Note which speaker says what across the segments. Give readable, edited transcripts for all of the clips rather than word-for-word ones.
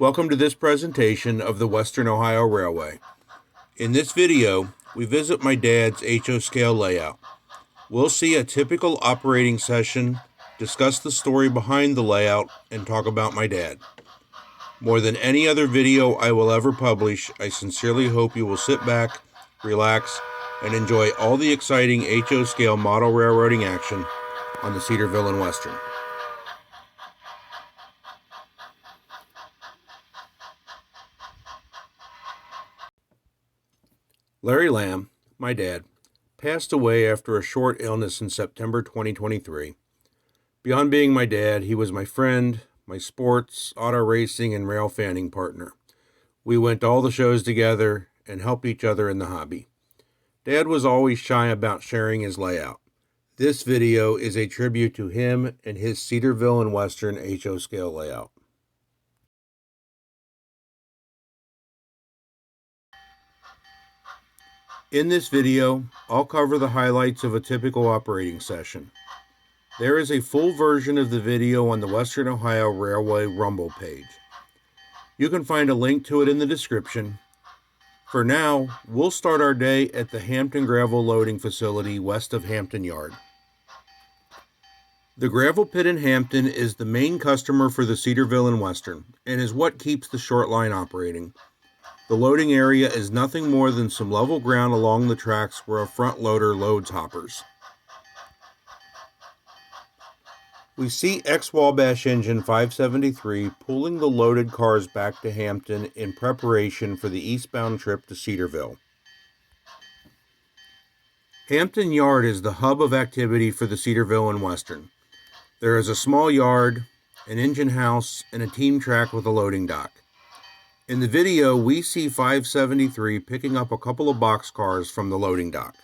Speaker 1: Welcome to this presentation of the Western Ohio Railway. In this video, we visit my dad's HO scale layout. We'll see a typical operating session, discuss the story behind the layout, and talk about my dad. More than any other video I will ever publish, I sincerely hope you will sit back, relax, and enjoy all the exciting HO scale model railroading action on the Cedarville and Western. Larry Lamb, my dad, passed away after a short illness in September 2023. Beyond being my dad, he was my friend, my sports, auto racing, and rail fanning partner. We went to all the shows together and helped each other in the hobby. Dad was always shy about sharing his layout. This video is a tribute to him and his Cedarville and Western HO scale layout. In this video, I'll cover the highlights of a typical operating session. There is a full version of the video on the Western Ohio Railway Rumble page. You can find a link to it in the description. For now, we'll start our day at the Hampton gravel loading facility west of Hampton Yard. The gravel pit in Hampton is the main customer for the Cedarville and Western and is what keeps the short line operating. The loading area is nothing more than some level ground along the tracks where a front loader loads hoppers. We see ex-Wabash engine 573 pulling the loaded cars back to Hampton in preparation for the eastbound trip to Cedarville. Hampton Yard is the hub of activity for the Cedarville and Western. There is a small yard, an engine house, and a team track with a loading dock. In the video, we see 573 picking up a couple of boxcars from the loading dock.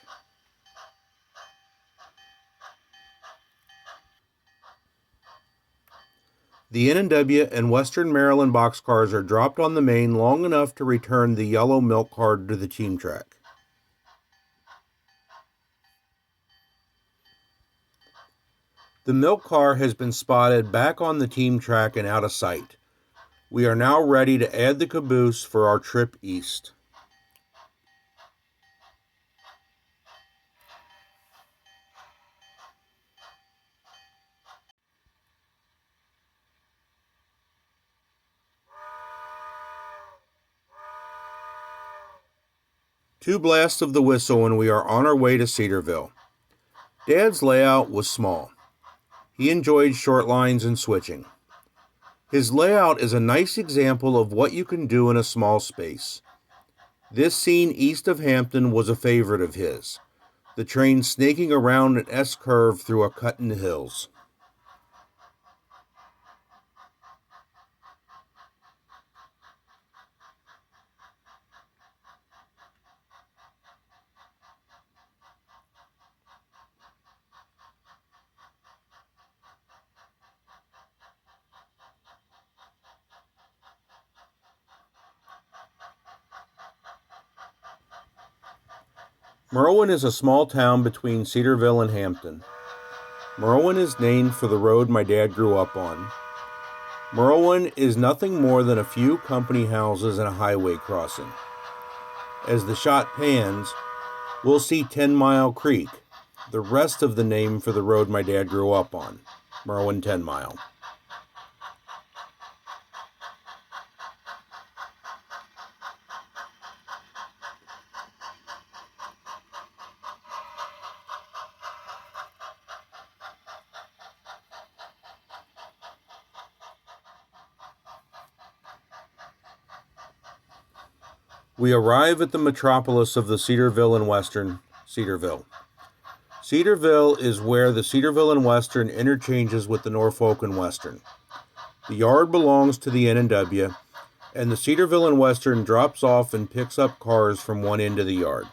Speaker 1: The N&W and Western Maryland boxcars are dropped on the main long enough to return the yellow milk card to the team track. The milk car has been spotted back on the team track and out of sight. We are now ready to add the caboose for our trip east. Two blasts of the whistle and we are on our way to Cedarville. Dad's layout was small. He enjoyed short lines and switching. His layout is a nice example of what you can do in a small space. This scene east of Hampton was a favorite of his, the train snaking around an S-curve through a cut in the hills. Merwin is a small town between Cedarville and Hampton. Merwin is named for the road my dad grew up on. Merwin is nothing more than a few company houses and a highway crossing. As the shot pans, we'll see 10 Mile Creek, the rest of the name for the road my dad grew up on, Merwin 10 Mile. We arrive at the metropolis of the Cedarville and Western, Cedarville. Cedarville is where the Cedarville and Western interchanges with the Norfolk and Western. The yard belongs to the N&W, and the Cedarville and Western drops off and picks up cars from one end of the yard.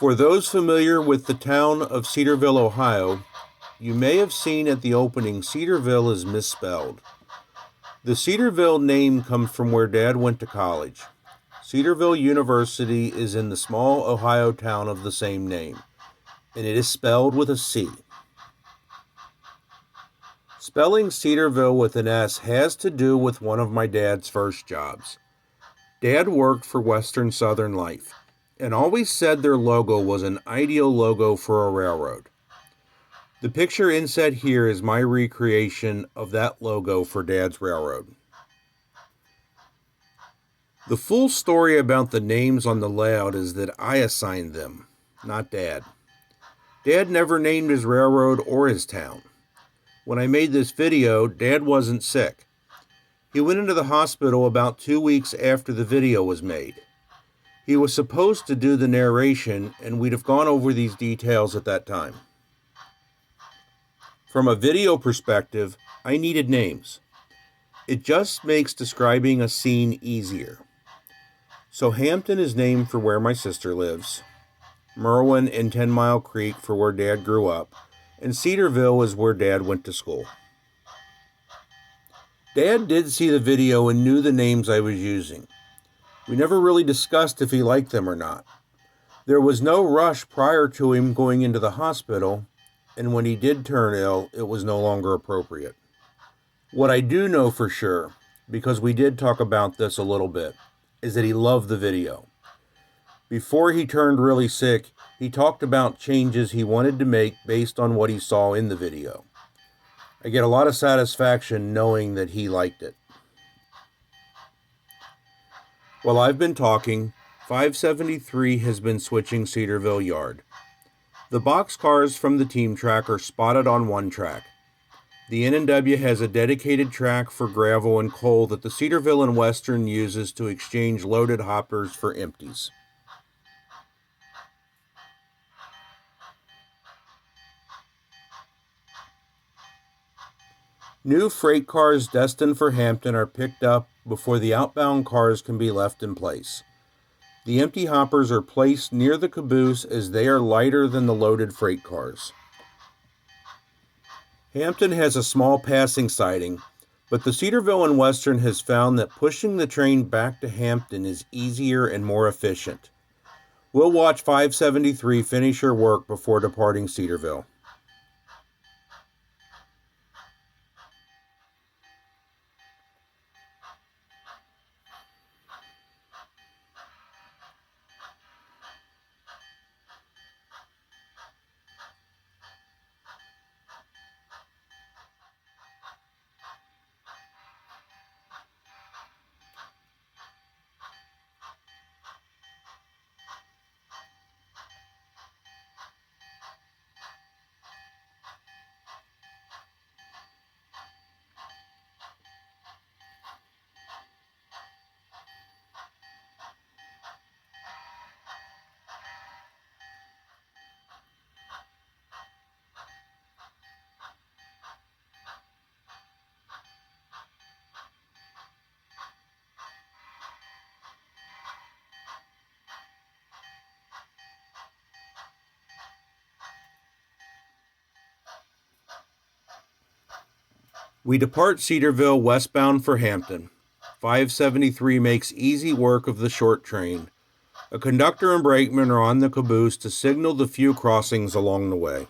Speaker 1: For those familiar with the town of Cedarville, Ohio, you may have seen at the opening Cedarville is misspelled. The Cedarville name comes from where Dad went to college. Cedarville University is in the small Ohio town of the same name, and it is spelled with a C. Spelling Cedarville with an S has to do with one of my dad's first jobs. Dad worked for Western Southern Life and always said their logo was an ideal logo for a railroad. The picture inset here is my recreation of that logo for Dad's railroad. The full story about the names on the layout is that I assigned them, not Dad. Dad never named his railroad or his town. When I made this video, Dad wasn't sick. He went into the hospital about 2 weeks after the video was made. He was supposed to do the narration, and we'd have gone over these details at that time. From a video perspective, I needed names. It just makes describing a scene easier. So Hampton is named for where my sister lives, Merwin and 10 Mile Creek for where Dad grew up, and Cedarville is where Dad went to school. Dad did see the video and knew the names I was using. We never really discussed if he liked them or not. There was no rush prior to him going into the hospital, and when he did turn ill, it was no longer appropriate. What I do know for sure, because we did talk about this a little bit, is that he loved the video. Before he turned really sick, he talked about changes he wanted to make based on what he saw in the video. I get a lot of satisfaction knowing that he liked it. While I've been talking, 573 has been switching Cedarville Yard. The boxcars from the team track are spotted on one track. The N&W has a dedicated track for gravel and coal that the Sedarville and Western uses to exchange loaded hoppers for empties. New freight cars destined for Hampton are picked up before the outbound cars can be left in place. The empty hoppers are placed near the caboose as they are lighter than the loaded freight cars. Hampton has a small passing siding, but the Cedarville and Western has found that pushing the train back to Hampton is easier and more efficient. We'll watch 573 finish her work before departing Cedarville. We depart Cedarville westbound for Hampton. 573 makes easy work of the short train. A conductor and brakeman are on the caboose to signal the few crossings along the way.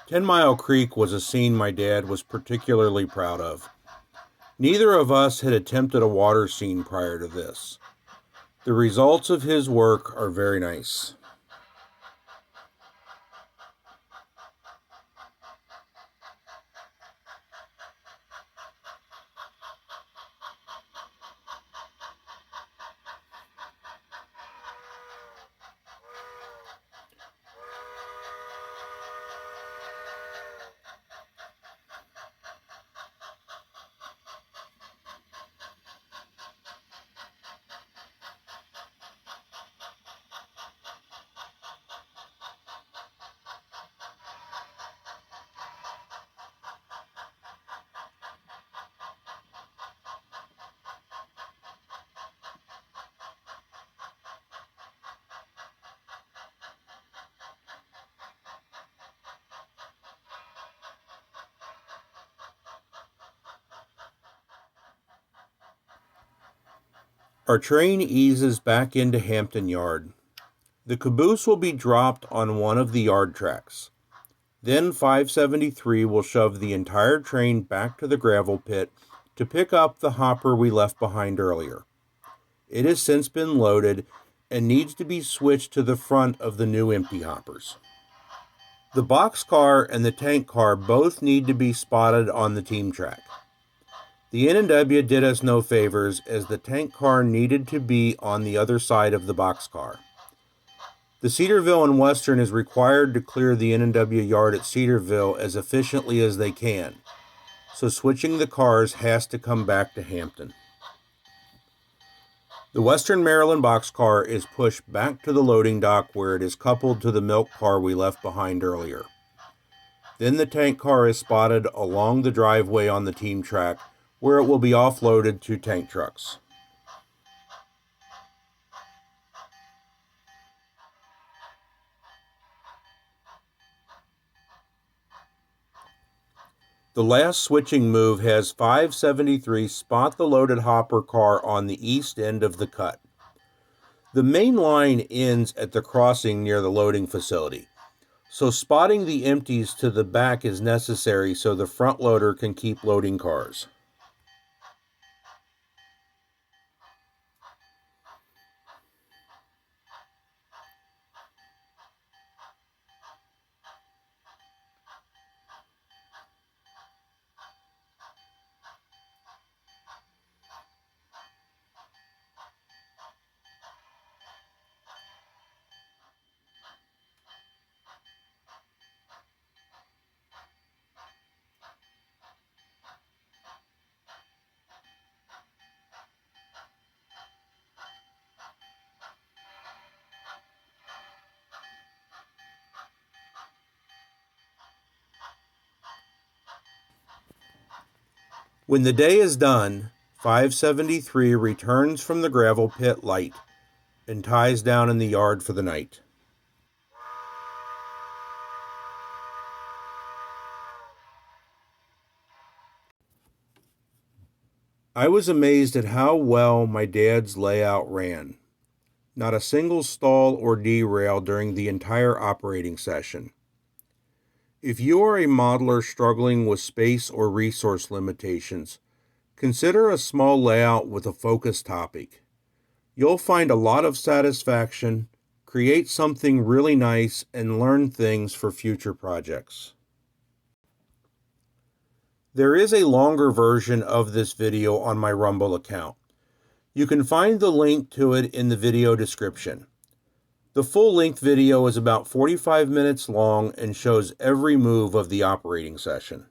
Speaker 1: Ten Mile Creek was a scene my dad was particularly proud of. Neither of us had attempted a water scene prior to this. The results of his work are very nice. Our train eases back into Hampton Yard. The caboose will be dropped on one of the yard tracks. Then 573 will shove the entire train back to the gravel pit to pick up the hopper we left behind earlier. It has since been loaded and needs to be switched to the front of the new empty hoppers. The boxcar and the tank car both need to be spotted on the team track. The N&W did us no favors as the tank car needed to be on the other side of the boxcar. The Sedarville and Western is required to clear the N&W yard at Cedarville as efficiently as they can, so switching the cars has to come back to Hampton. The Western Maryland boxcar is pushed back to the loading dock where it is coupled to the milk car we left behind earlier. Then the tank car is spotted along the driveway on the team track where it will be offloaded to tank trucks. The last switching move has 573 spot the loaded hopper car on the east end of the cut. The main line ends at the crossing near the loading facility, so spotting the empties to the back is necessary so the front loader can keep loading cars. When the day is done, 573 returns from the gravel pit light and ties down in the yard for the night. I was amazed at how well my dad's layout ran. Not a single stall or derail during the entire operating session. If you are a modeler struggling with space or resource limitations, consider a small layout with a focus topic. You'll find a lot of satisfaction, create something really nice, and learn things for future projects. There is a longer version of this video on my Rumble account. You can find the link to it in the video description. The full-length video is about 45 minutes long and shows every move of the operating session.